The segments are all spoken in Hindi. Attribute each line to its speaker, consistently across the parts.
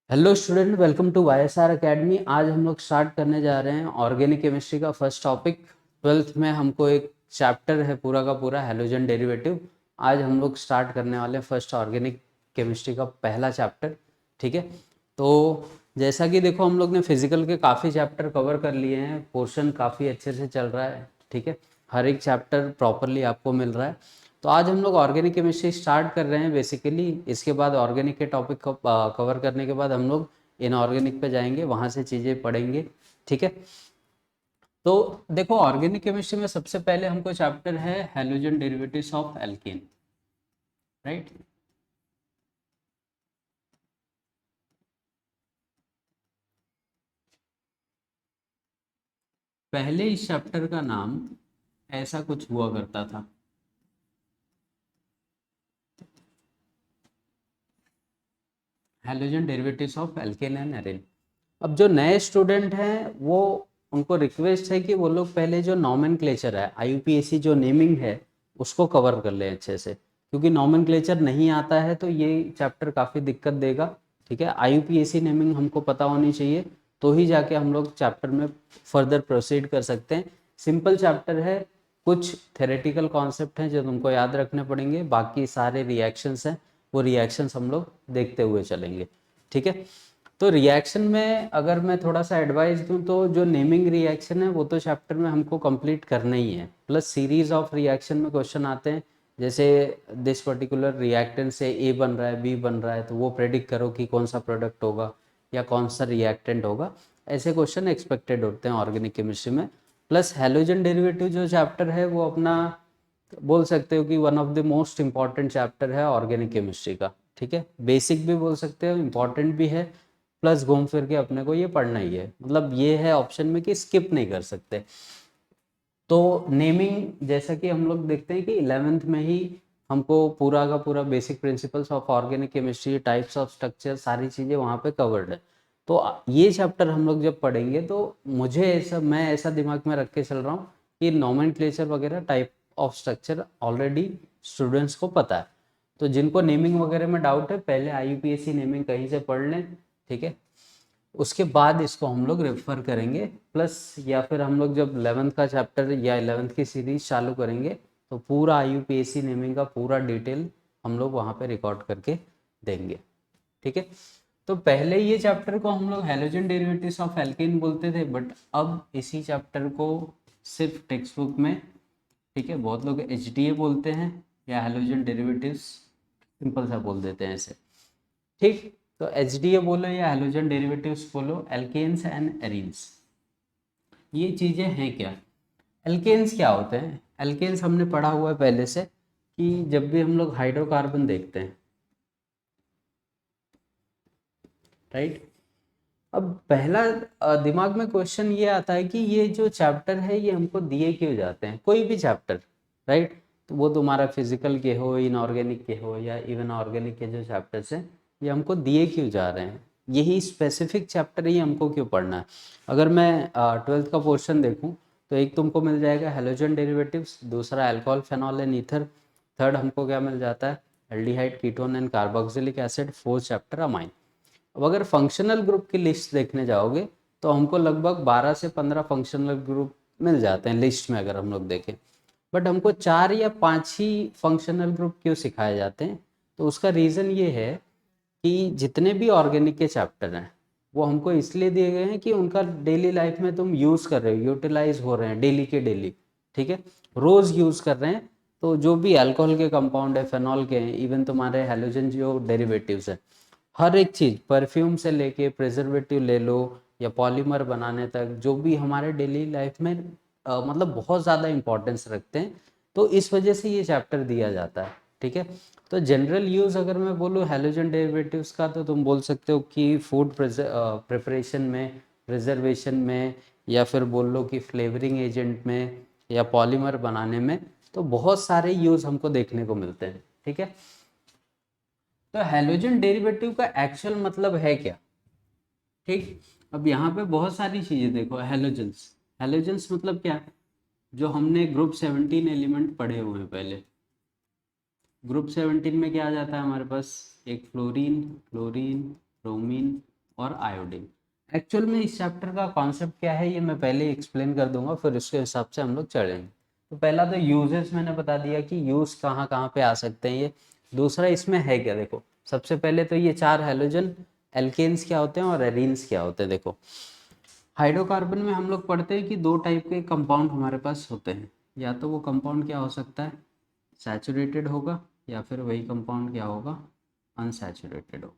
Speaker 1: Hello student, welcome to YSR academy. आज हम लोग स्टार्ट करने जा रहे हैं ऑर्गेनिक केमिस्ट्री का फर्स्ट टॉपिक। ट्वेल्थ में हमको एक चैप्टर है पूरा का पूरा हैलोजन डेरिवेटिव। आज हम लोग स्टार्ट करने वाले हैं फर्स्ट ऑर्गेनिक केमिस्ट्री का पहला चैप्टर। ठीक है, तो जैसा कि देखो हम लोग ने फिजिकल के काफ़ी चैप्टर कवर कर लिए हैं, पोर्शन काफ़ी अच्छे से चल रहा है। ठीक है, हर एक चैप्टर प्रॉपरली आपको मिल रहा है। तो आज हम लोग ऑर्गेनिक केमिस्ट्री स्टार्ट कर रहे हैं बेसिकली। इसके बाद ऑर्गेनिक के टॉपिक को कवर करने के बाद हम लोग इनऑर्गेनिक पे जाएंगे, वहाँ से चीज़ें पढ़ेंगे। ठीक है, तो देखो ऑर्गेनिक केमिस्ट्री में सबसे पहले हमको चैप्टर है halogen derivatives of alkene. Right, पहले इस चैप्टर का नाम ऐसा कुछ हुआ करता था, halogen derivatives of alkane and arene. अब जो नए स्टूडेंट हैं वो, उनको रिक्वेस्ट है कि वो लोग पहले जो नॉमेनक्लेचर है, आईयूपीएसी जो नेमिंग है उसको कवर कर लें अच्छे से, क्योंकि नॉमेनक्लेचर नहीं आता है तो ये चैप्टर काफ़ी दिक्कत देगा। ठीक है, आईयूपीएसी नेमिंग हमको पता होनी चाहिए, तो ही जाके हम लोग चैप्टर में फर्दर प्रोसीड कर सकते हैं। सिंपल चैप्टर है, कुछ थेरेटिकल कॉन्सेप्ट हैं जो तुमको याद रखने पड़ेंगे, बाकी सारे रिएक्शंस हैं, वो रिएक्शंस हम लोग देखते हुए चलेंगे। ठीक है, तो रिएक्शन में अगर मैं थोड़ा सा एडवाइस दूं तो जो नेमिंग रिएक्शन है वो तो चैप्टर में हमको कंप्लीट करना ही है, प्लस सीरीज ऑफ रिएक्शन में क्वेश्चन आते हैं। जैसे दिस पर्टिकुलर रिएक्टेंट से ए बन रहा है, बी बन रहा है, तो वो प्रेडिक्ट करो कि कौन सा प्रोडक्ट होगा या कौन सा रिएक्टेंट होगा। ऐसे क्वेश्चन एक्सपेक्टेड होते हैं ऑर्गेनिक केमिस्ट्री में। प्लस हैलोजन डेरिवेटिव जो चैप्टर है वो अपना बोल सकते हो कि one of the most important chapter है ऑर्गेनिक केमिस्ट्री का। ठीक है, बेसिक भी बोल सकते हो, इम्पॉर्टेंट भी है, प्लस घूम फिर के अपने को ये पढ़ना ही है। मतलब ये है ऑप्शन में कि स्किप नहीं कर सकते। तो नेमिंग जैसा कि हम लोग देखते हैं कि 11th में ही हमको पूरा का पूरा basic principles of organic chemistry, types of structure, सारी चीज़ें वहाँ पे कवर्ड है। तो ये चैप्टर हम लोग जब पढ़ेंगे तो मुझे ऐसा, मैं ऐसा दिमाग में रख के चल रहा हूँ कि नॉमेनक्लेचर वगैरह, type of structure already students को पता है। तो जिनको नेमिंग वगैरह में डाउट है, पहले आईयूपीएसी नेमिंग कहीं से पढ़ लें। ठीक है, उसके बाद इसको हम लोग रेफर करेंगे। प्लस या फिर हम लोग जब 11th का चैप्टर या 11th की सीरीज चालू करेंगे तो पूरा आईयूपीएसी नेमिंग का पूरा डिटेल हम लोग वहाँ पे रिकॉर्ड करके देंगे। ठीक है, तो पहले ये चैप्टर को हम लोग हैलोजन डेरिवेटिव्स ऑफ एल्केन बोलते थे, बट अब इसी चैप्टर को सिर्फ टेक्स्ट बुक में, ठीक है, बहुत लोग एच बोलते हैं या हैलोजन डेरिवेटिव्स सिंपल सा बोल देते हैं ऐसे। ठीक, तो एच बोलो या हैलोजन डेरिवेटिव्स बोलो, एल्केन्स एंड एरीन्स, ये चीज़ें हैं क्या? एल्केन्स क्या होते हैं? एल्केन्स हमने पढ़ा हुआ है पहले से कि जब भी हम लोग हाइड्रोकार्बन देखते हैं, राइट, अब पहला दिमाग में क्वेश्चन ये आता है कि ये जो चैप्टर है ये हमको दिए क्यों जाते हैं, कोई भी चैप्टर, राइट। तो वो तुम्हारा फिजिकल के हो, इनऑर्गेनिक के हो, या इवन ऑर्गेनिक के जो चैप्टर्स हैं ये हमको दिए क्यों जा रहे हैं, यही स्पेसिफिक चैप्टर ही हमको क्यों पढ़ना है। अगर मैं 12th का पोर्शन देखूँ तो एक तुमको मिल जाएगा हेलोजन डेरिवेटिव्स, दूसरा alcohol, phenol and ether, third हमको क्या मिल जाता है, aldehyde, ketone and carboxylic acid, fourth chapter amine. अब अगर फंक्शनल ग्रुप की लिस्ट देखने जाओगे तो हमको लगभग 12 से 15 फंक्शनल ग्रुप मिल जाते हैं लिस्ट में अगर हम लोग देखें। बट हमको 4 या 5 ही फंक्शनल ग्रुप क्यों सिखाए जाते हैं? तो उसका रीज़न ये है कि जितने भी ऑर्गेनिक के चैप्टर हैं वो हमको इसलिए दिए गए हैं कि उनका डेली लाइफ में तुम यूज़ कर रहे हो, यूटिलाइज हो रहे हैं डेली के डेली। ठीक है, रोज़ यूज़ कर रहे हैं। तो जो भी अल्कोहल के कंपाउंड है, फेनॉल के हैं, इवन तुम्हारे हैलोजन जो डेरिवेटिव्स है, हर एक चीज़, परफ्यूम से लेके प्रिजर्वेटिव ले लो या पॉलीमर बनाने तक, जो भी हमारे डेली लाइफ में मतलब बहुत ज़्यादा इंपॉर्टेंस रखते हैं, तो इस वजह से ये चैप्टर दिया जाता है। ठीक है, तो जनरल यूज़ अगर मैं बोलूँ हैलोजन डेरिवेटिव्स का, तो तुम बोल सकते हो कि फूड प्रिपरेशन में, प्रिजर्वेशन में, या फिर बोल लो कि फ्लेवरिंग एजेंट में या पॉलीमर बनाने में, तो बहुत सारे यूज़ हमको देखने को मिलते हैं। ठीक है, तो हैलोजन डेरिवेटिव का एक्चुअल मतलब है क्या? ठीक, अब यहाँ पे बहुत सारी चीज़ें देखो। हैलोजन्स, हैलोजन्स मतलब क्या है? जो हमने ग्रुप 17 एलिमेंट पढ़े हुए हैं पहले, ग्रुप 17 में क्या आ जाता है हमारे पास, एक फ्लोरीन, क्लोरीन, ब्रोमीन, और आयोडीन। एक्चुअल में इस चैप्टर का कॉन्सेप्ट क्या है ये मैं पहले एक्सप्लेन कर दूंगा, फिर उसके हिसाब से हम लोग चढ़ेंगे। तो पहला तो यूजेस मैंने बता दिया कि यूज कहाँ कहाँ पे आ सकते हैं ये। दूसरा इसमें है क्या, देखो सबसे पहले तो ये 4 हैलोजन एल्केन्स क्या होते हैं और एरीन्स क्या होते हैं। देखो हाइड्रोकार्बन में हम लोग पढ़ते हैं कि 2 टाइप के कंपाउंड हमारे पास होते हैं, या तो वो कंपाउंड क्या हो सकता है, सैचुरेटेड होगा, या फिर वही कंपाउंड क्या होगा, अनसैचुरेटेड होगा।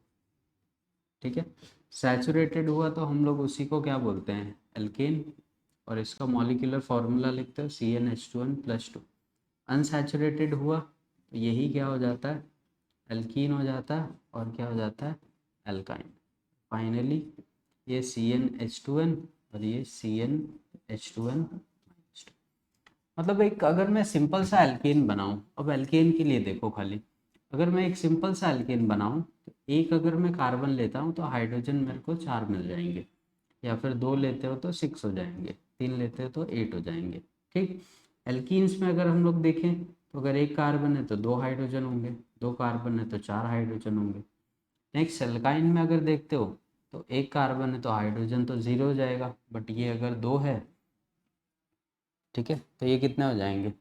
Speaker 1: ठीक है, सैचुरेटेड हुआ तो हम लोग उसी को क्या बोलते हैं, एल्केन, और इसका मॉलिक्यूलर फार्मूला लिखते हो CnH2n+2। अनसैचुरेटेड हुआ तो यही क्या हो जाता है, एल्कीन हो जाता है, और क्या हो जाता है, एल्काइन। फाइनली ये CnH2n और ये CnH2n। मतलब एक अगर मैं सिंपल सा एल्केन बनाऊं, अब एल्केन के लिए देखो खाली, अगर मैं एक सिंपल सा एल्केन बनाऊं तो एक अगर मैं कार्बन लेता हूं तो हाइड्रोजन मेरे को 4 मिल जाएंगे, या फिर 2 लेते हो तो 6 हो जाएंगे, 3 लेते हो तो 8 हो जाएंगे। ठीक, एल्कीन्स में अगर हम लोग देखें तो अगर एक कार्बन है तो 2 हाइड्रोजन होंगे, 2 कार्बन है तो 4 हाइड्रोजन होंगे। नेक्स्ट एल्काइन में अगर देखते हो तो एक कार्बन है तो हाइड्रोजन तो 0 हो जाएगा, बट ये अगर 2 है, ठीक है, तो ये कितने हो जाएंगे,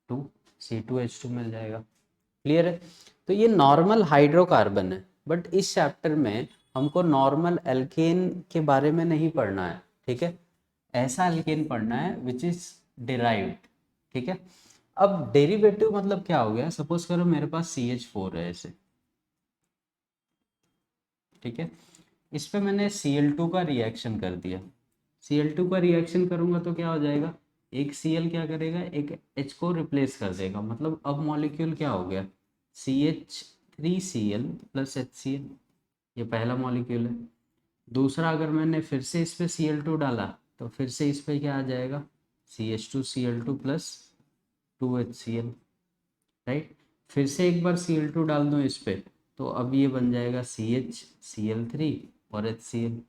Speaker 1: 2, C2H2 मिल जाएगा। क्लियर है। तो ये नॉर्मल हाइड्रोकार्बन है, बट इस चैप्टर में हमको नॉर्मल एल्केन के बारे में नहीं पढ़ना है। ठीक है, ऐसा एल्केन पढ़ना है विच इज डिराइव्ड। ठीक है, अब डेरिवेटिव मतलब क्या हो गया, सपोज करो मेरे पास CH4 है ऐसे, ठीक है, इस पे मैंने Cl2 का रिएक्शन कर दिया, Cl2 का रिएक्शन करूंगा तो क्या हो जाएगा, एक Cl क्या करेगा, एक H को रिप्लेस कर देगा, मतलब अब मॉलिक्यूल क्या हो गया, CH3Cl प्लस HCl, ये पहला मॉलिक्यूल है। दूसरा अगर मैंने फिर से इस पे Cl2 डाला तो फिर से इस पे क्या आ जाएगा, CH2Cl2 प्लस 2HCl, राइट। फिर से एक बार Cl2 डाल दूं इस पे तो अब ये बन जाएगा CHCl3 और HCl।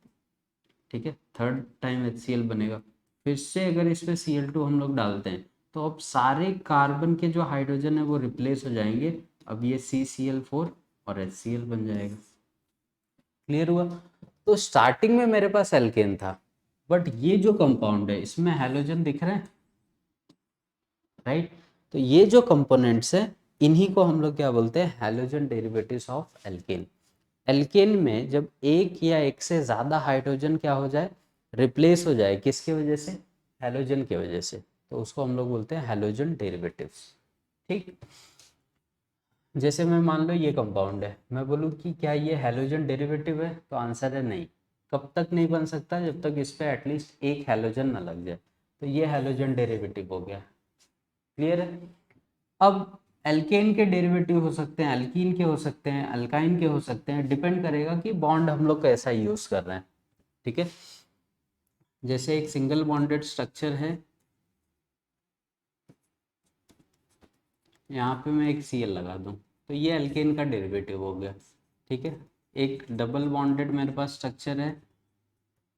Speaker 1: ठीक है, थर्ड टाइम HCl बनेगा। फिर से अगर इस पे Cl2 हम लोग डालते हैं तो अब सारे कार्बन के जो हाइड्रोजन है वो रिप्लेस हो जाएंगे, अब ये CCl4 और HCl बन जाएगा। क्लियर हुआ। तो स्टार्टिंग में मेरे पास एल्केन था, बट ये जो कंपाउंड है इसमें हैलोजन दिख रहे हैं, राइट। तो ये जो कंपोनेंट्स है इन्हीं को हम लोग क्या बोलते हैं, halogen derivatives of alkane. Alkane में जब एक या एक से ज़्यादा हाइड्रोजन क्या हो जाए, रिप्लेस हो जाए, किसके वजह से, हैलोजन की वजह से, तो उसको हम लोग बोलते हैं हैलोजन डेरिवेटिव्स। ठीक, जैसे मैं मान लो ये कंपाउंड है, मैं बोलूँ कि क्या ये हैलोजन डेरिवेटिव है, तो आंसर है नहीं। कब तक नहीं बन सकता, जब तक इस पे एटलीस्ट एक हैलोजन ना लग जाए, तो ये हैलोजन डेरिवेटिव हो गया। क्लियर है। अब एल्केन के डेरिवेटिव हो सकते हैं, एल्कीन के हो सकते हैं, अल्काइन के हो सकते हैं, डिपेंड करेगा कि बॉन्ड हम लोग कैसा यूज कर रहे हैं। ठीक है, जैसे एक सिंगल बॉन्डेड स्ट्रक्चर है, यहाँ पे मैं एक Cl लगा दूं तो ये एल्केन का डेरिवेटिव हो गया। ठीक है, एक डबल बॉन्डेड मेरे पास स्ट्रक्चर है,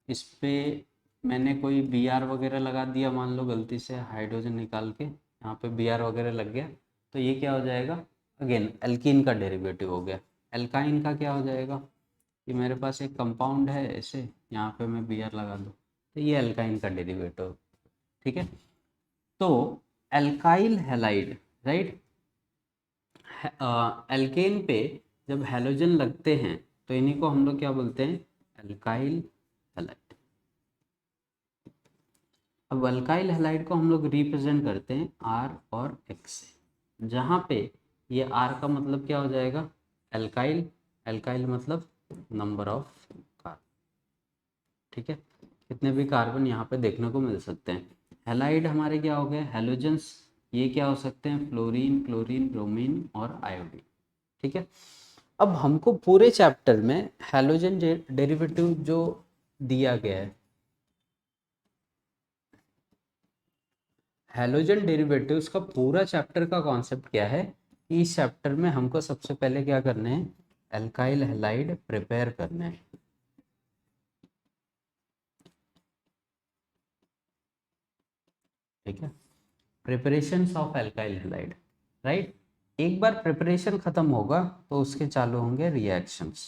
Speaker 1: इस पे मैंने कोई Br वगैरह लगा दिया, मान लो गलती से हाइड्रोजन निकाल के यहाँ पे Br वगैरह लग गया, तो ये क्या हो जाएगा, अगेन एल्कीन का डेरिवेटिव हो गया। एल्काइन का क्या हो जाएगा, कि मेरे पास एक कंपाउंड है ऐसे, यहाँ पे मैं Br लगा दूँ तो ये एल्काइन का डेरिवेटिव। ठीक है, तो एल्काइल हैलाइड, राइट, एल्केन पे जब हैलोजन लगते हैं तो इन्हीं को हम लोग क्या बोलते हैं, एल्काइल हैलाइड। अब अल्काइल हैलाइड को हम लोग रिप्रेजेंट करते हैं R और X से, जहाँ पे ये R का मतलब क्या हो जाएगा, एल्काइल, एल्काइल मतलब नंबर ऑफ कार्बन। ठीक है, कितने भी कार्बन यहाँ पे देखने को मिल सकते हैं। हैलाइड हमारे क्या हो गए, हैलोजेंस, ये क्या हो सकते हैं, फ्लोरीन, क्लोरीन, ब्रोमीन और आयोडीन। ठीक है, अब हमको पूरे चैप्टर में हैलोजन डेरिवेटिव जो दिया गया है, हैलोजन डेरिवेटिव्स का पूरा चैप्टर का कॉन्सेप्ट क्या है, कि इस चैप्टर में हमको सबसे पहले क्या करना है, एल्काइल हैलाइड प्रिपेयर करना है। ठीक है, preparation of alkyl halide, right. एक बार प्रिपरेशन खत्म होगा तो उसके चालू होंगे reactions.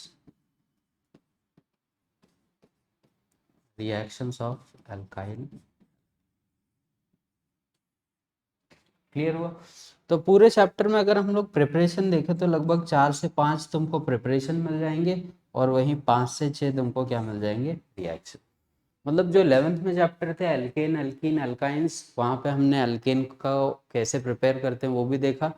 Speaker 1: Reactions of alkyl. Clear हुआ? तो पूरे चैप्टर में अगर हम लोग प्रिपरेशन देखें तो लगभग 4 से 5 तुमको प्रिपरेशन मिल जाएंगे और वहीं 5 से 6 तुमको क्या मिल जाएंगे, रिएक्शन। मतलब जो 11th में चैप्टर थे एल्केन एल्कीन एल्काइंस, वहाँ पे हमने एल्केन का कैसे प्रिपेयर करते हैं वो भी देखा,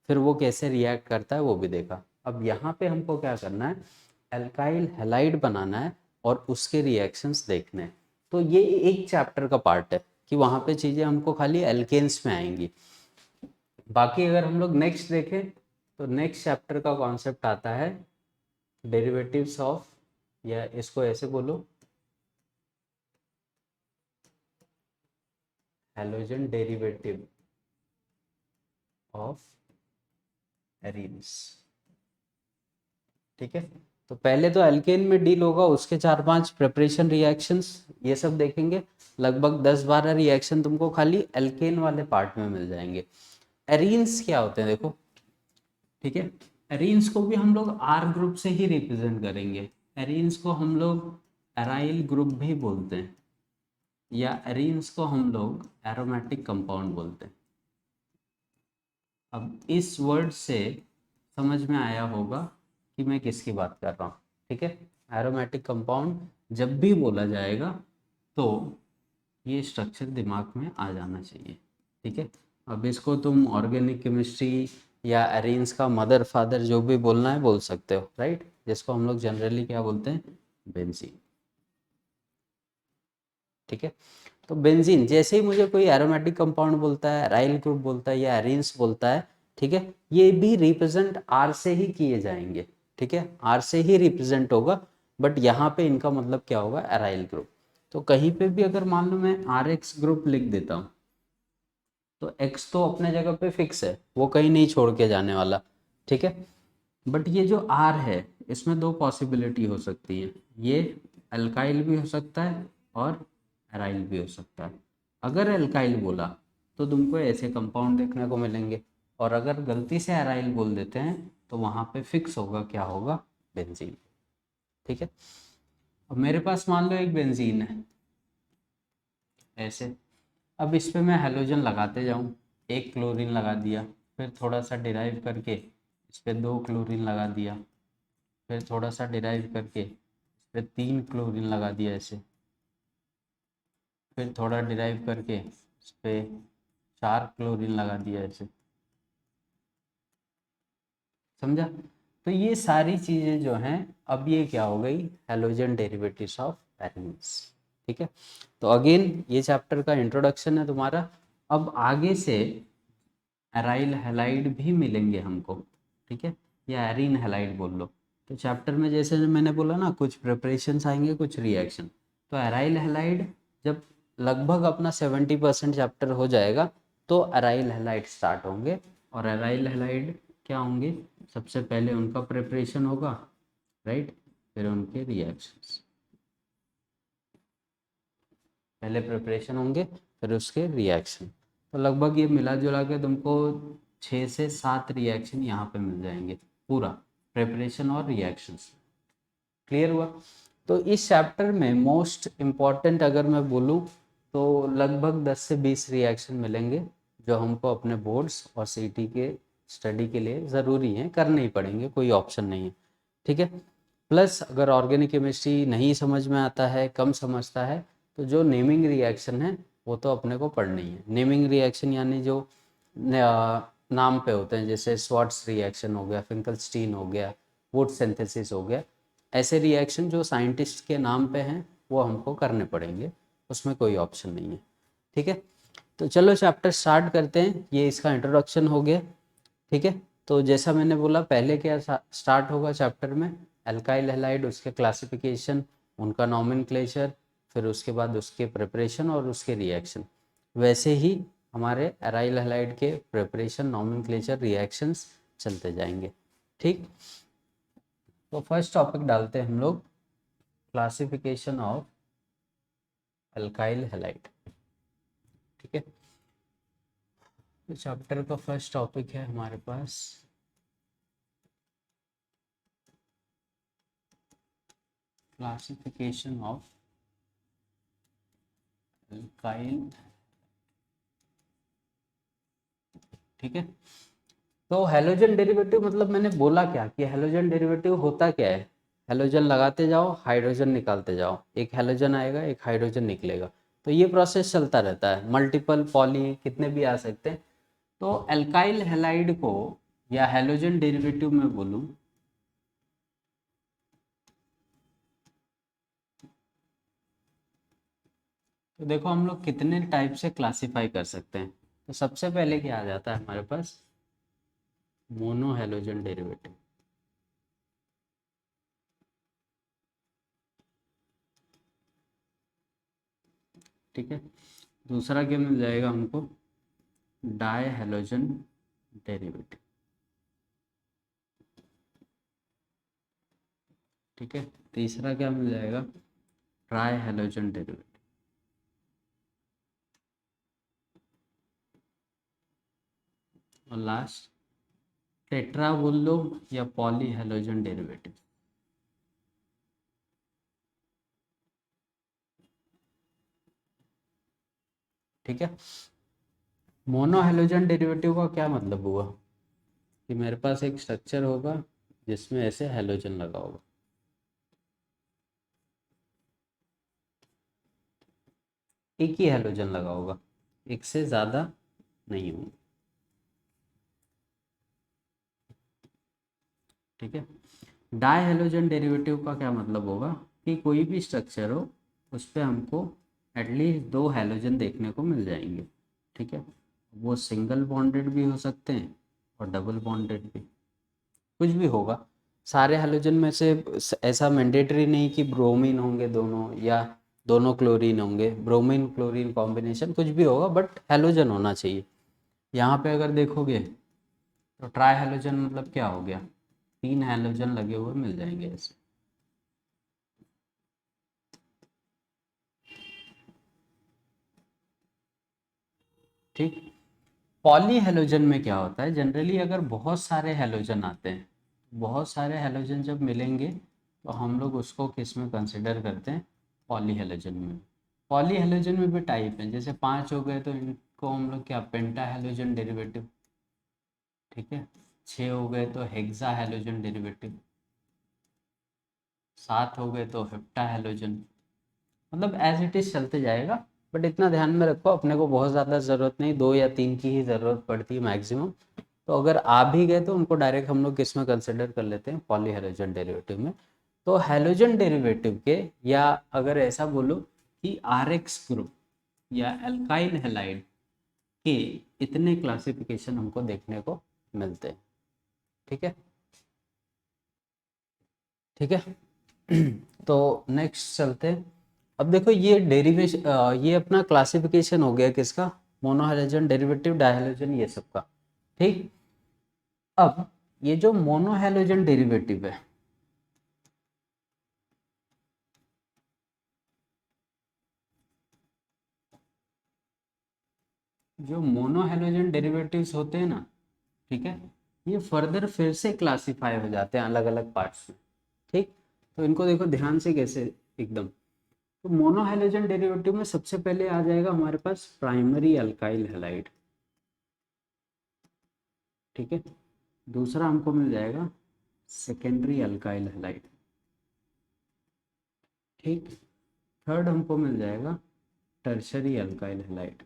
Speaker 1: फिर वो कैसे रिएक्ट करता है वो भी देखा। अब यहाँ पे हमको क्या करना है, एल्काइल हैलाइड बनाना है और उसके रिएक्शंस देखने हैं। तो ये एक चैप्टर का पार्ट है कि वहाँ पे चीज़ें हमको खाली एल्केन्स में आएंगी। बाकी अगर हम लोग नेक्स्ट देखें तो नेक्स्ट चैप्टर का कॉन्सेप्ट आता है डेरिवेटिव्स ऑफ, या इसको ऐसे बोलो, हैलोजन डेरिवेटिव ऑफ एरीन्स। ठीक है, तो पहले तो एल्केन में डील होगा, उसके 4-5 प्रिपरेशन रिएक्शंस ये सब देखेंगे। लगभग 10-12 रिएक्शन तुमको खाली एल्केन वाले पार्ट में मिल जाएंगे। एरीन्स क्या होते हैं देखो, ठीक है, एरीन्स को भी हम लोग आर ग्रुप से ही रिप्रेजेंट करेंगे। एरीन्स को हम लोग एराइल ग्रुप भी बोलते हैं, या एरीन्स को हम लोग एरोमेटिक कंपाउंड बोलते हैं। अब इस वर्ड से समझ में आया होगा कि मैं किसकी बात कर रहा हूँ। ठीक है, एरोमेटिक कंपाउंड जब भी बोला जाएगा तो ये स्ट्रक्चर दिमाग में आ जाना चाहिए। ठीक है, अब इसको तुम ऑर्गेनिक केमिस्ट्री या एरेन्स का मदर फादर जो भी बोलना है बोल सकते हो, राइट, जिसको हम लोग जनरली क्या बोलते हैं, बेंजीन। ठीक है, तो बेंजीन जैसे ही मुझे कोई एरोमेटिक कंपाउंड बोलता है, राइल ग्रुप बोलता है या एरेन्स बोलता है, ठीक है, ये भी रिप्रेजेंट आर से ही किए जाएंगे। ठीक है, आर से ही रिप्रेजेंट होगा, बट यहाँ पे इनका मतलब क्या होगा, एराइल ग्रुप। तो कहीं पे भी अगर मान लो मैं आर एक्स ग्रुप लिख देता हूँ तो एक्स तो अपने जगह पे फिक्स है, वो कहीं नहीं छोड़ के जाने वाला। ठीक है, बट ये जो आर है इसमें दो पॉसिबिलिटी हो सकती है, ये अल्काइल भी हो सकता है और एराइल भी हो सकता है। अगर अल्काइल बोला तो तुमको ऐसे कंपाउंड देखने को मिलेंगे, और अगर गलती से एराइल बोल देते हैं तो वहाँ पे फिक्स होगा, क्या होगा, बेंजीन। ठीक है, अब मेरे पास मान लो एक बेंजीन है ऐसे, अब इस पे मैं हेलोजन लगाते जाऊँ, एक क्लोरीन लगा दिया, फिर थोड़ा सा डिराइव करके इस पे 2 क्लोरीन लगा दिया, फिर थोड़ा सा डिराइव करके इस पे 3 क्लोरीन लगा दिया ऐसे, फिर थोड़ा डिराइव करके इस पे 4 क्लोरीन लगा दिया ऐसे। समझा? तो ये सारी चीज़ें जो हैं, अब ये क्या हो गई, हेलोजन डेरिवेटिव्स ऑफ एरेन्स। ठीक है, तो अगेन ये चैप्टर का इंट्रोडक्शन है तुम्हारा। अब आगे से एराइल हैलाइड भी मिलेंगे हमको, ठीक है, या एरीन हैलाइड बोल लो। तो चैप्टर में जैसे मैंने बोला ना, कुछ प्रिपरेशंस आएंगे, कुछ रिएक्शन। तो एराइल हैलाइड जब लगभग अपना 70% चैप्टर हो जाएगा तो एराइल हैलाइड स्टार्ट होंगे। और एराइल हैलाइड क्या होंगे, सबसे पहले उनका प्रिपरेशन होगा, राइट, फिर उनके रिएक्शंस। पहले प्रिपरेशन होंगे फिर उसके रिएक्शन। तो लगभग ये मिला जुला के तुमको 6 से 7 रिएक्शन यहाँ पे मिल जाएंगे, पूरा प्रिपरेशन और रिएक्शंस। क्लियर हुआ? तो इस चैप्टर में मोस्ट इम्पॉर्टेंट अगर मैं बोलूँ तो लगभग 10 से 20 रिएक्शन मिलेंगे जो हमको अपने बोर्ड्स और सीटी के स्टडी के लिए ज़रूरी हैं, करने ही पड़ेंगे, कोई ऑप्शन नहीं है। ठीक है, प्लस अगर ऑर्गेनिक केमिस्ट्री नहीं समझ में आता है, कम समझता है, तो जो नेमिंग रिएक्शन है वो तो अपने को पढ़नी है। नेमिंग रिएक्शन यानी जो नाम पे होते हैं, जैसे स्वार्ट्स रिएक्शन हो गया, फिंकलस्टीन हो गया, वुड सिंथेसिस हो गया, ऐसे रिएक्शन जो साइंटिस्ट के नाम पे हैं वो हमको करने पड़ेंगे, उसमें कोई ऑप्शन नहीं है। ठीक है, तो चलो चैप्टर स्टार्ट करते हैं, ये इसका इंट्रोडक्शन हो गया। ठीक है, तो जैसा मैंने बोला पहले क्या स्टार्ट होगा चैप्टर में, अल्काइल हैलाइड, उसके क्लासिफिकेशन, उनका नॉमेनक्लेचर, फिर उसके बाद उसके प्रिपरेशन और उसके रिएक्शन। वैसे ही हमारे एराइल हैलाइड के प्रिपरेशन, नॉमेनक्लेचर, रिएक्शंस चलते जाएंगे। ठीक, तो फर्स्ट टॉपिक डालते हैं हम लोग, क्लासिफिकेशन ऑफ अल्काइल हैलाइड। ठीक है, तो चैप्टर का फर्स्ट टॉपिक है हमारे पास क्लासिफिकेशन ऑफ अल्काइल, ठीक है। तो हेलोजन डेरिवेटिव मतलब मैंने बोला क्या कि हेलोजन डेरिवेटिव होता क्या है, हेलोजन लगाते जाओ हाइड्रोजन निकालते जाओ, एक हेलोजन आएगा एक हाइड्रोजन निकलेगा, तो ये प्रोसेस चलता रहता है, मल्टीपल पॉली कितने भी आ सकते हैं। तो अल्काइल हैलाइड को या हेलोजन डेरिवेटिव में बोलूं तो देखो हम लोग कितने टाइप से क्लासिफाई कर सकते हैं। तो सबसे पहले क्या आ जाता है हमारे पास, मोनो हेलोजन डेरिवेटिव, ठीक है। दूसरा क्या मिल जाएगा हमको, डाई हेलोजन डेरिवेटिव, ठीक है। तीसरा क्या मिल जाएगा, ट्राई हेलोजन डेरिवेटिव, और लास्ट टेट्रा बोल लो या पॉली हेलोजन डेरिवेटिव, ठीक है। मोनो हेलोजन डेरिवेटिव का क्या मतलब हुआ कि मेरे पास एक स्ट्रक्चर होगा जिसमें ऐसे हेलोजन लगा होगा, एक ही हेलोजन लगा होगा, एक से ज़्यादा नहीं होंगे, ठीक है। डाई हेलोजन डेरिवेटिव का क्या मतलब होगा कि कोई भी स्ट्रक्चर हो उस पर हमको एटलीस्ट दो हेलोजन देखने को मिल जाएंगे, ठीक है। वो सिंगल बॉन्डेड भी हो सकते हैं और डबल बॉन्डेड भी, कुछ भी होगा। सारे हेलोजन में से ऐसा मैंडेटरी नहीं कि ब्रोमीन होंगे दोनों या दोनों क्लोरीन होंगे, ब्रोमीन क्लोरीन कॉम्बिनेशन कुछ भी होगा, बट हेलोजन होना चाहिए। यहाँ पे अगर देखोगे तो ट्राई हेलोजन मतलब क्या हो गया, तीन हेलोजन लगे हुए मिल जाएंगे ऐसे, ठीक। पॉली हेलोजन में क्या होता है, जनरली अगर बहुत सारे हेलोजन आते हैं, बहुत सारे हेलोजन जब मिलेंगे तो हम लोग उसको किस में कंसिडर करते हैं, पॉली हेलोजन में। पॉली हेलोजन में भी टाइप हैं, जैसे पांच हो गए तो इनको हम लोग क्या, पेंटा हेलोजन डेरिवेटिव, ठीक है। छः हो गए तो हेक्सा हेलोजन डेरिवेटिव, सात हो गए तो हेप्टा हेलोजन, मतलब एज इट इज चलते जाएगा। बट इतना ध्यान में रखो अपने को बहुत ज़्यादा ज़रूरत नहीं, दो या तीन की ही ज़रूरत पड़ती है मैक्सिमम। तो अगर आ भी गए तो उनको डायरेक्ट हम लोग किस में कंसिडर कर लेते हैं, पॉली हेलोजन डेरिवेटिव में। तो हेलोजन डेरिवेटिव के, या अगर ऐसा बोलो कि आर एक्स ग्रुप या एल्काइल हैलाइड के इतने क्लासिफिकेशन हमको देखने को मिलते हैं, ठीक है, ठीक है। तो नेक्स्ट चलते हैं। अब देखो ये डेरिवेशन, ये अपना क्लासिफिकेशन हो गया किसका, मोनोहेलोजन डेरिवेटिव डायहेलोजन ये सब का, ठीक। अब ये जो मोनोहेलोजन डेरिवेटिव है, जो मोनोहेलोजन डेरिवेटिव्स होते हैं ना, ठीक है, ये फर्दर फिर से क्लासिफाई हो जाते हैं अलग अलग पार्ट्स में, ठीक। तो इनको देखो ध्यान से कैसे, एकदम। तो मोनोहेलोजन डेरिवेटिव में सबसे पहले आ जाएगा हमारे पास प्राइमरी अल्काइल हैलाइड, ठीक है। दूसरा हमको मिल जाएगा सेकेंडरी अल्काइल हैलाइड, ठीक। थर्ड हमको मिल जाएगा टर्शरी अल्काइल हैलाइड,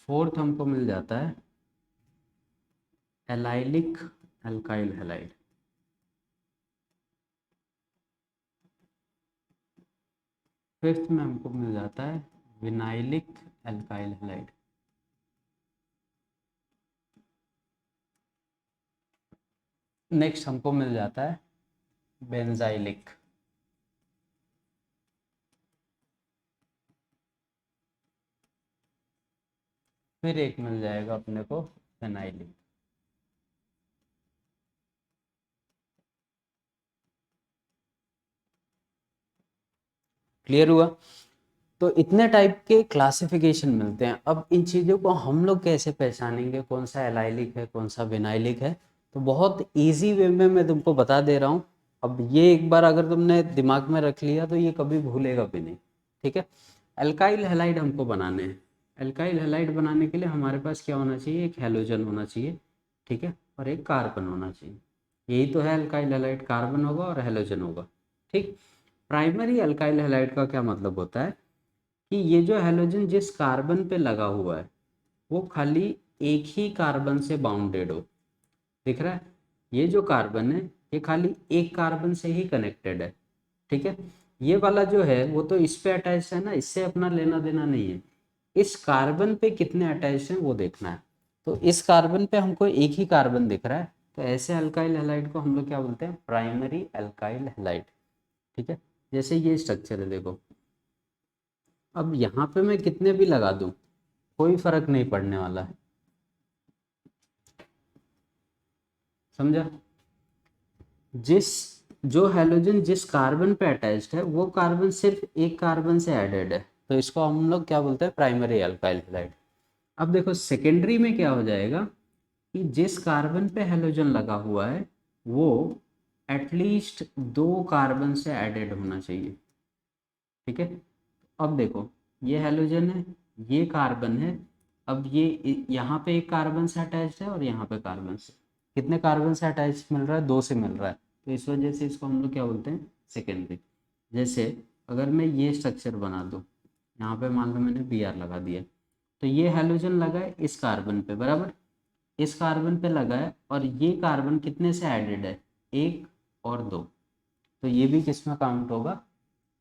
Speaker 1: फोर्थ हमको मिल जाता है एलाइलिक अल्काइल हैलाइड, फिफ्थ में हमको मिल जाता है विनाइलिक अल्काइल हैलाइड, नेक्स्ट हमको मिल जाता है बेंजाइलिक, फिर एक मिल जाएगा अपने को फेनाइलिक। क्लियर हुआ। तो इतने टाइप के क्लासिफिकेशन मिलते हैं। अब इन चीज़ों को हम लोग कैसे पहचानेंगे, कौन सा एलाइलिक है कौन सा विनाइलिक है, तो बहुत इजी वे में मैं तुमको बता दे रहा हूँ। अब ये एक बार अगर तुमने दिमाग में रख लिया तो ये कभी भूलेगा भी नहीं, ठीक है। एल्काइल हैलाइड हमको बनाने हैं। एल्काइल हैलाइड बनाने के लिए हमारे पास क्या होना चाहिए, एक हैलोजन होना चाहिए, ठीक है, और एक कार्बन होना चाहिए। यही तो है एल्काइल हैलाइड, कार्बन होगा और हैलोजन होगा, ठीक। प्राइमरी एल्काइल हैलाइड का क्या मतलब होता है कि ये जो हैलोजन जिस कार्बन पे लगा हुआ है वो खाली एक ही कार्बन से बाउंडेड हो। दिख रहा है, ये जो कार्बन है ये खाली एक कार्बन से ही कनेक्टेड है, ठीक है। ये वाला जो है वो तो इस पे अटैच है ना, इससे अपना लेना देना नहीं है। इस कार्बन पे कितने अटैच हैं वो देखना है। तो इस कार्बन पे हमको एक ही कार्बन दिख रहा है, तो ऐसे अल्काइल हैलाइड को हम लोग क्या बोलते हैं, प्राइमरी अल्काइल हैलाइड, ठीक है। जैसे ये स्ट्रक्चर है देखो, अब यहाँ पे मैं कितने भी लगा दूं कोई फर्क नहीं पड़ने वाला है, समझा। जिस जो हैलोजन जिस कार्बन पे अटैच्ड है वो कार्बन सिर्फ एक कार्बन से एडेड है, तो इसको हम लोग क्या बोलते हैं, प्राइमरी अल्काइल हैलाइड। अब देखो सेकेंडरी में क्या हो जाएगा कि जिस कार्बन पे हैलोजन लगा हुआ है वो एटलीस्ट दो कार्बन से एडेड होना चाहिए, ठीक है। अब देखो ये हैलोजन है, ये कार्बन है, अब ये यहाँ पे एक कार्बन से अटैच्ड है और यहाँ पे कार्बन से, कितने कार्बन से अटैच मिल रहा है, दो से मिल रहा है, तो इस वजह से इसको हम लोग क्या बोलते हैं, सेकेंडरी। जैसे अगर मैं ये स्ट्रक्चर बना दूँ, यहाँ पे मान लो मैंने Br लगा दिया, तो ये हैलोजन लगा है इस कार्बन पे, बराबर, इस कार्बन पे लगा है, और ये कार्बन कितने से एडेड है, एक और दो, तो ये भी किस में काउंट होगा,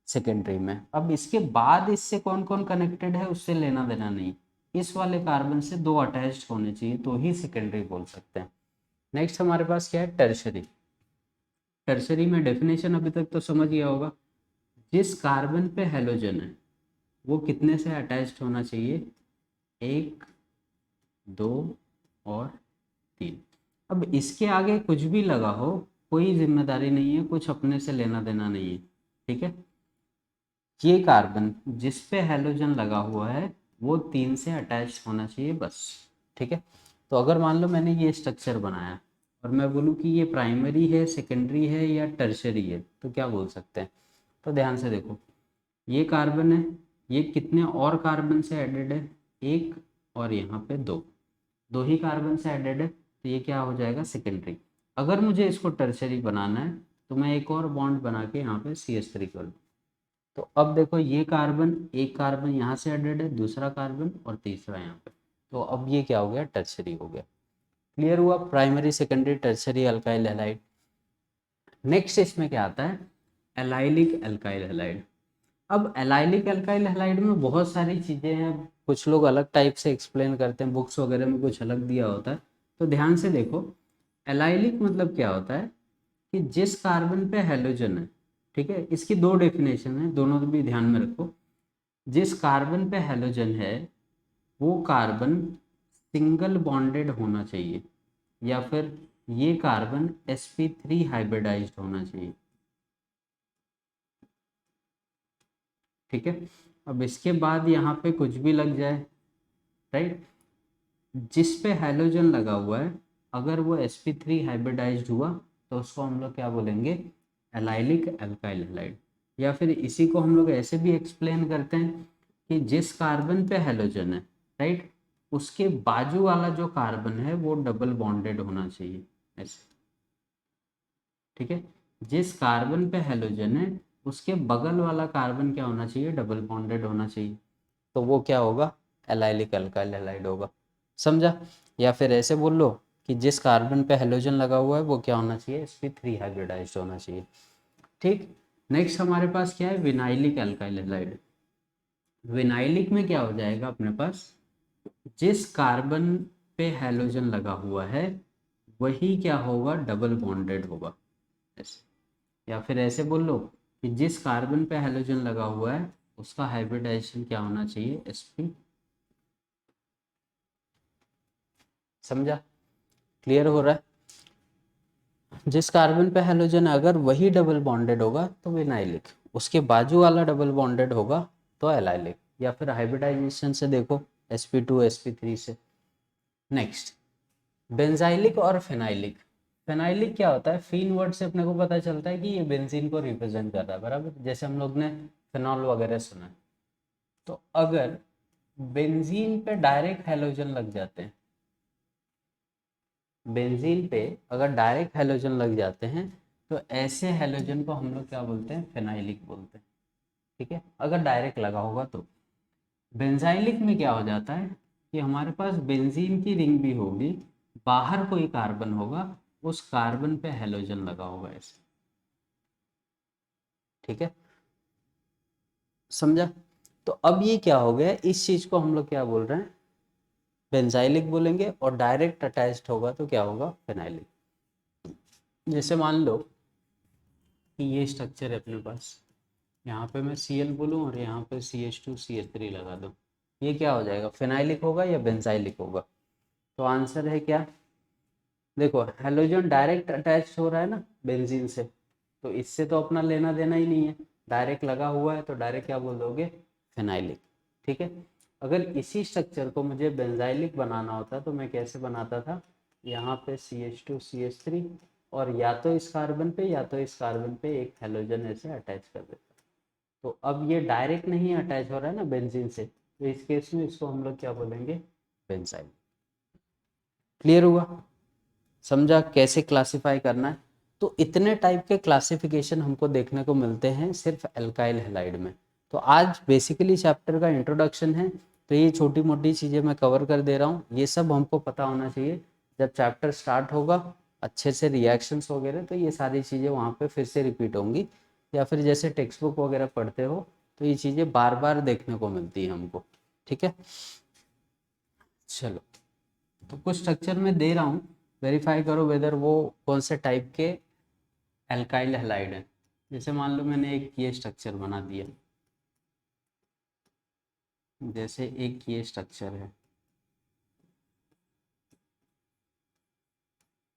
Speaker 1: सेकेंडरी में। अब इसके बाद इससे कौन कौन कनेक्टेड है उससे लेना देना नहीं, इस वाले कार्बन से दो अटैच्ड होने चाहिए तो ही सेकेंडरी बोल सकते हैं। नेक्स्ट हमारे पास क्या है, टर्शरी। टर्शरी में डेफिनेशन अभी तक तो समझ गया होगा, जिस कार्बन पे हैलोजन है वो कितने से अटैच्ड होना चाहिए, एक, दो और तीन। अब इसके आगे कुछ भी लगा हो कोई जिम्मेदारी नहीं है, कुछ अपने से लेना देना नहीं है, ठीक है। ये कार्बन जिस पे हैलोजन लगा हुआ है वो तीन से अटैच होना चाहिए बस, ठीक है। तो अगर मान लो मैंने ये स्ट्रक्चर बनाया और मैं बोलूँ कि ये प्राइमरी है, सेकेंडरी है या टर्शरी है, तो क्या बोल सकते हैं। तो ध्यान से देखो, ये कार्बन है, ये कितने और कार्बन से एडेड है, एक और यहाँ पे दो, दो ही कार्बन से एडेड है, तो ये क्या हो जाएगा, सेकेंडरी। अगर मुझे इसको टर्शरी बनाना है तो मैं एक और बॉन्ड बना के यहाँ पे CH3 कर दूँ। तो अब देखो ये कार्बन, एक कार्बन यहाँ से एडेड है, दूसरा कार्बन और तीसरा यहाँ पे, तो अब ये क्या हो गया, टर्शरी हो गया। क्लियर हुआ, primary secondary tertiary alkyl halide. Next इसमें क्या आता है, एलाइलिक अल्काइल हैलाइड। अब एलाइलिक अल्काइल हैलाइड में बहुत सारी चीज़ें हैं, कुछ लोग अलग टाइप से एक्सप्लेन करते हैं, बुक्स वगैरह में कुछ अलग दिया होता है, तो ध्यान से देखो। एलाइलिक मतलब क्या होता है कि जिस कार्बन पे हैलोजन है, ठीक है, इसकी दो डेफिनेशन है, दोनों भी ध्यान में रखो। जिस कार्बन पे हैलोजन है वो कार्बन सिंगल बॉन्डेड होना चाहिए, या फिर ये कार्बन sp3 हाइब्रिडाइज्ड होना चाहिए, ठीक है। अब इसके बाद यहाँ पे कुछ भी लग जाए, राइट, जिस पे हैलोजन लगा हुआ है अगर वो sp3 हाइब्रिडाइज्ड हुआ तो उसको हम लोग क्या बोलेंगे, एलाइलिक अल्काइल हैलाइड। या फिर इसी को हम लोग ऐसे भी एक्सप्लेन करते हैं कि जिस कार्बन पे हैलोजन है, राइट, उसके बाजू वाला जो कार्बन है वो डबल बॉन्डेड होना चाहिए, ऐसे, ठीक है। जिस कार्बन पे हैलोजन है उसके बगल वाला कार्बन क्या होना चाहिए, डबल बॉन्डेड होना चाहिए, तो वो क्या होगा, एलाइलिक अल्काइल हैलाइड होगा, समझा। या फिर ऐसे बोल लो कि जिस कार्बन पे हैलोजन लगा हुआ है वो क्या होना चाहिए, sp3 हाइब्रिडाइज्ड होना चाहिए, ठीक। नेक्स्ट हमारे पास क्या है, विनाइलिक अल्काइल हैलाइड। विनाइलिक में क्या हो जाएगा अपने पास, जिस कार्बन पे हैलोजन लगा हुआ है वही क्या होगा, डबल बॉन्डेड होगा, ऐसे। या फिर ऐसे बोल लो कि जिस कार्बन पे हैलोजन लगा हुआ है उसका हाइब्रिडाइजेशन क्या होना चाहिए, sp, समझा, क्लियर हो रहा है। जिस कार्बन पे हैलोजन अगर वही डबल बॉन्डेड होगा तो विनाइलिक, उसके बाजू वाला डबल बॉन्डेड होगा तो एलाइलिक। या फिर हाइब्रिडाइजेशन से देखो sp2 sp3 से। नेक्स्ट बेंजाइलिक और फेनाइलिक। फेनाइलिक क्या होता है, फीन वर्ड से अपने को पता चलता है कि ये बेंजीन को रिप्रेजेंट कर रहा है, बराबर, जैसे हम लोग ने फिनॉल वगैरह सुना है, तो अगर बेंजीन पे डायरेक्ट हैलोजन लग जाते हैं, बेंजीन पे अगर डायरेक्ट हैलोजन लग जाते हैं तो ऐसे हैलोजन को हम लोग क्या बोलते हैं, फेनाइलिक बोलते हैं। ठीक है, अगर डायरेक्ट लगा होगा तो। बेंजाइलिक में क्या हो जाता है कि हमारे पास बेंजीन की रिंग भी होगी, बाहर कोई कार्बन होगा, उस कार्बन पे हैलोजन लगा होगा ऐसे। ठीक है, समझा? तो अब ये क्या हो गया, इस चीज को हम लोग क्या बोल रहे हैं, बेंजाइलिक बोलेंगे, और डायरेक्ट अटैच्ड होगा तो क्या होगा, फेनाइलिक। जैसे मान लो कि ये स्ट्रक्चर है अपने पास, यहाँ पे मैं Cl बोलूँ और यहाँ पे CH2CH3 लगा दूँ, ये क्या हो जाएगा, फेनाइलिक होगा या बेंजाइलिक होगा? तो आंसर है क्या, देखो हेलोजन डायरेक्ट अटैच हो रहा है ना बेंजीन से, तो इससे तो अपना लेना देना ही नहीं है, डायरेक्ट लगा हुआ है तो डायरेक्ट क्या बोल दोगे, फेनाइलिक। ठीक है, अगर इसी स्ट्रक्चर को मुझे बेंजाइलिक बनाना होता तो मैं कैसे बनाता था, यहाँ पे CH2CH3 और या तो इस कार्बन पे या तो इस कार्बन पे एक हेलोजन ऐसे अटैच कर देता। तो अब ये डायरेक्ट नहीं अटैच हो रहा है ना बेंजीन से, तो इस केस में इसको हम लोग क्या बोलेंगे, बेंजाइल। क्लियर हुआ? समझा कैसे क्लासिफाई करना है? तो इतने टाइप के क्लासिफिकेशन हमको देखने को मिलते हैं सिर्फ एल्काइल हैलाइड में। तो आज बेसिकली चैप्टर का इंट्रोडक्शन है, तो ये छोटी मोटी चीज़ें मैं कवर कर दे रहा हूँ, ये सब हमको पता होना चाहिए। जब चैप्टर स्टार्ट होगा अच्छे से रिएक्शंस वगैरह, तो ये सारी चीज़ें वहाँ पे फिर से रिपीट होंगी, या फिर जैसे टेक्स्ट बुक वगैरह पढ़ते हो तो ये चीज़ें बार बार देखने को मिलती हैं हमको। ठीक है, चलो, तो कुछ स्ट्रक्चर में दे रहा हूँ, वेरीफाई करो वेदर वो कौन से टाइप के एल्काइल हैलाइड है। जैसे मान लो मैंने एक ये स्ट्रक्चर बना दिया, जैसे एक ये स्ट्रक्चर है,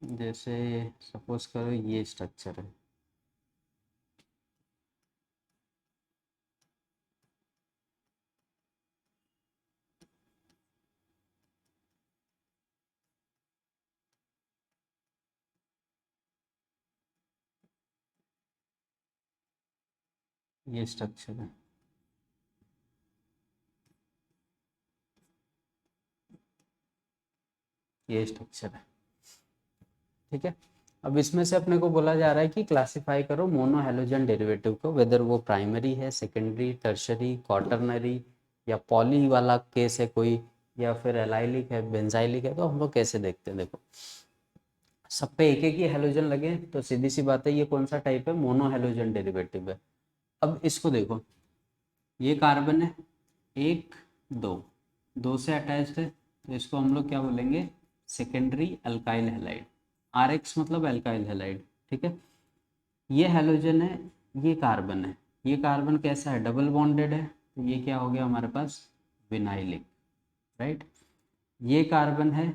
Speaker 1: जैसे सपोज करो ये स्ट्रक्चर है, ये स्ट्रक्चर है, ये स्ट्रक्चर है। ठीक है, अब इसमें से अपने को बोला जा रहा है कि क्लासिफाई करो मोनो हैलोजन डेरिवेटिव को, वेदर वो प्राइमरी है, सेकेंडरी, टर्शरी, क्वार्टरनरी, या पॉली वाला केस है कोई, या फिर एलाइलिक है, बेंजाइलिक है। तो हम लोग कैसे देखते हैं, देखो सब पे एक एक ही हैलोजन लगे तो सीधी सी बात है ये कौन सा टाइप है, मोनो हैलोजन डेरिवेटिव है। अब इसको देखो, ये कार्बन है, एक, दो, दो से अटैच्ड है, तो इसको हम लोग क्या बोलेंगे, सेकेंडरी अल्काइल हैलाइड। RX मतलब अल्काइल हैलाइड। ठीक है, ये हैलोजन है, ये कार्बन है, ये कार्बन कैसा है, डबल बॉन्डेड है, तो ये क्या हो गया हमारे पास, विनाइलिक। राइट, ये कार्बन है,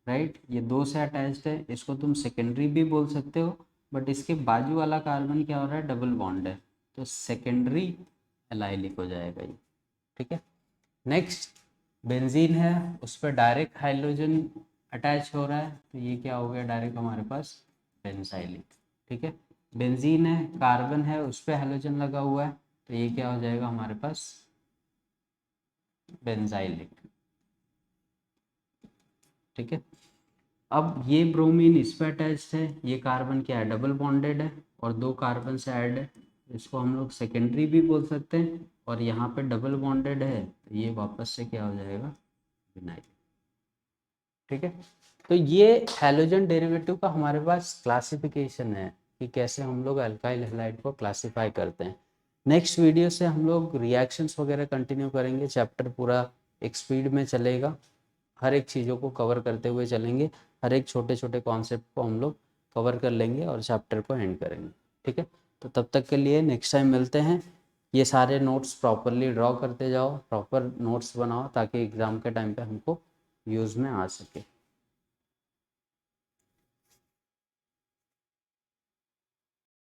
Speaker 1: राइट, ये दो से अटैच्ड है, इसको तुम सेकेंडरी भी बोल सकते हो, बट इसके बाजू वाला कार्बन क्या हो रहा है, डबल बॉन्ड है, तो सेकेंडरी एलाइलिक हो जाएगा ये। ठीक है, नेक्स्ट बेंजीन है, उस पर डायरेक्ट हाइड्रोजन अटैच हो रहा है, तो ये क्या हो गया डायरेक्ट हमारे पास, बेंजाइलिक। ठीक है, बेंजीन है, कार्बन है, उस पर हाइड्रोजन लगा हुआ है, तो ये क्या हो जाएगा हमारे पास, बेंजाइलिक। ठीक है, अब ये ब्रोमीन इस पर अटैच्ड है, ये कार्बन क्या है, डबल बॉन्डेड है और दो कार्बन से ऐड है, इसको हम लोग सेकेंडरी भी बोल सकते हैं, और यहाँ पे डबल बॉन्डेड है तो ये वापस से क्या हो जाएगा, विनाइल। ठीक है, तो ये हैलोजन डेरिवेटिव का हमारे पास क्लासिफिकेशन है कि कैसे हम लोग अल्काइल हैलाइड को क्लासिफाई करते हैं। नेक्स्ट वीडियो से हम लोग रिएक्शंस वगैरह कंटिन्यू करेंगे, चैप्टर पूरा एक स्पीड में चलेगा, हर एक चीज़ों को कवर करते हुए चलेंगे, हर एक छोटे छोटे कॉन्सेप्ट को हम लोग कवर कर लेंगे और चैप्टर को एंड करेंगे। ठीक है, तो तब तक के लिए नेक्स्ट टाइम मिलते हैं। ये सारे नोट्स प्रॉपरली ड्रॉ करते जाओ, प्रॉपर नोट्स बनाओ ताकि एग्ज़ाम के टाइम पे हमको यूज़ में आ सके।